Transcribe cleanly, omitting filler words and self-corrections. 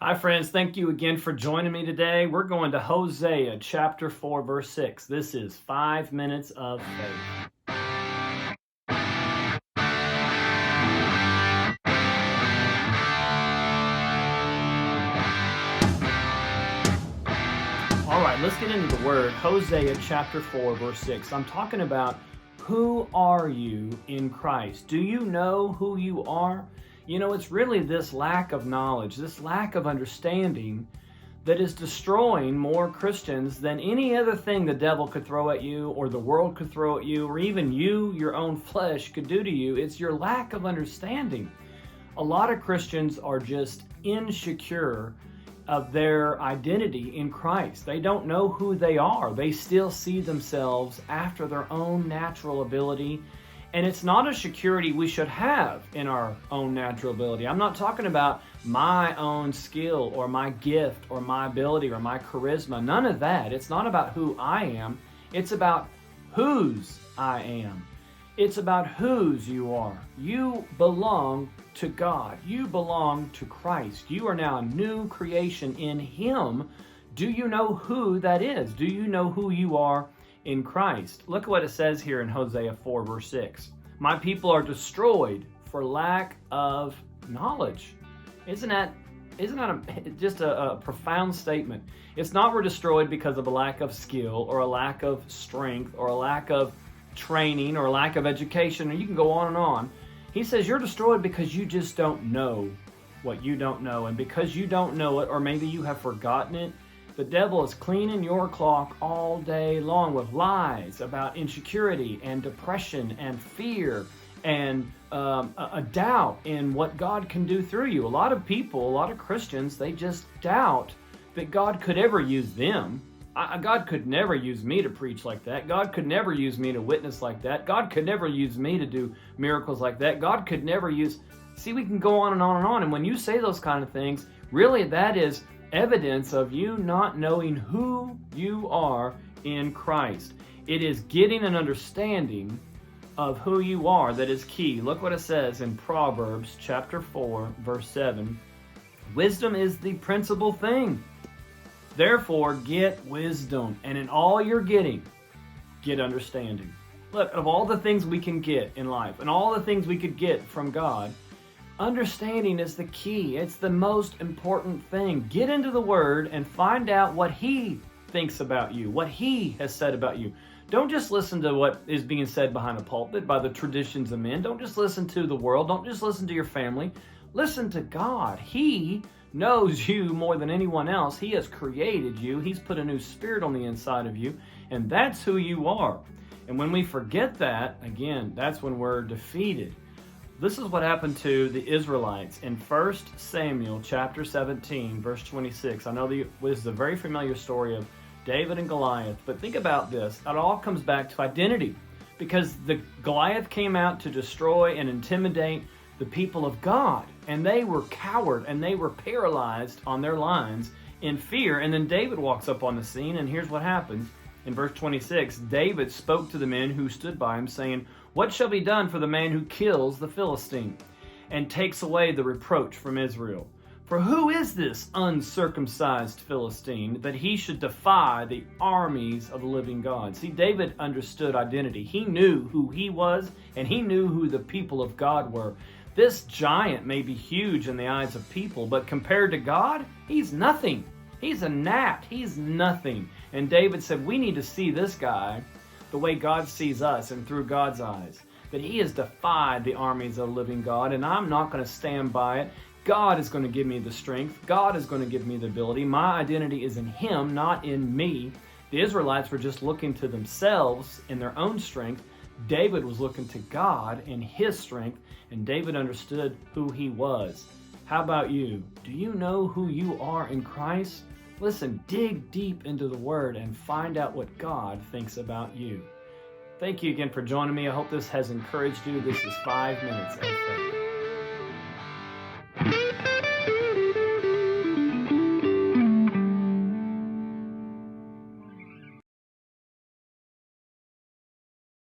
Hi, friends. Thank you again for joining me today. We're going to Hosea chapter 4, verse 6. This is 5 minutes of faith. All right, let's get into the word. Hosea chapter 4, verse 6. I'm talking about who are you in Christ? Do you know who you are? You know, it's really this lack of knowledge, this lack of understanding that is destroying more Christians than any other thing the devil could throw at you, or the world could throw at you, or even you, your own flesh, could do to you. It's your lack of understanding. A lot of Christians are just insecure of their identity in Christ. They don't know who they are. They still see themselves after their own natural ability. And it's not a security we should have in our own natural ability. I'm not talking about my own skill or my gift or my ability or my charisma. None of that. It's not about who I am. It's about whose I am. It's about whose you are. You belong to God. You belong to Christ. You are now a new creation in Him. Do you know who that is? Do you know who you are in Christ? Look at what it says here in Hosea 4, verse 6. My people are destroyed for lack of knowledge. Isn't that just a profound statement? It's not we're destroyed because of a lack of skill or a lack of strength or a lack of training or a lack of education, and you can go on and on. He says you're destroyed because you just don't know what you don't know, and because you don't know it, or maybe you have forgotten it, the devil is cleaning your clock all day long with lies about insecurity and depression and fear and a doubt in what God can do through you. A lot of people, a lot of Christians, they just doubt that God could ever use them. God could never use me to preach like that. God could never use me to witness like that. God could never use me to do miracles like that. God could never use... See, we can go on and on and on. And when you say those kind of things, really that is evidence of you not knowing who you are in Christ. It is getting an understanding of who you are that is key. Look what it says in Proverbs chapter 4, verse 7. Wisdom is the principal thing. Therefore, get wisdom, and in all you're getting, get understanding. Look, of all the things we can get in life, and all the things we could get from God, understanding is the key. It's the most important thing. Get into the Word and find out what He thinks about you, what He has said about you. Don't just listen to what is being said behind a pulpit by the traditions of men. Don't just listen to the world. Don't just listen to your family. Listen to God. He knows you more than anyone else. He has created you. He's put a new spirit on the inside of you, and that's who you are. And when we forget that, again, that's when we're defeated. This is what happened to the Israelites in 1 Samuel chapter 17, verse 26. I know this is a very familiar story of David and Goliath, but think about this. It all comes back to identity, because the Goliath came out to destroy and intimidate the people of God, and they were coward and they were paralyzed on their lines in fear. And then David walks up on the scene, and here's what happens. In verse 26, David spoke to the men who stood by him, saying, "What shall be done for the man who kills the Philistine and takes away the reproach from Israel? For who is this uncircumcised Philistine that he should defy the armies of the living God?" See, David understood identity. He knew who he was, and he knew who the people of God were. This giant may be huge in the eyes of people, but compared to God, he's nothing. He's a gnat. He's nothing. And David said, we need to see this guy the way God sees us and through God's eyes, that he has defied the armies of the living God, and I'm not going to stand by it. God is going to give me the strength. God is going to give me the ability. My identity is in Him, not in me. The Israelites were just looking to themselves in their own strength. David was looking to God in His strength, and David understood who he was. How about you? Do you know who you are in Christ? Listen, dig deep into the Word and find out what God thinks about you. Thank you again for joining me. I hope this has encouraged you. This is 5 minutes of faith.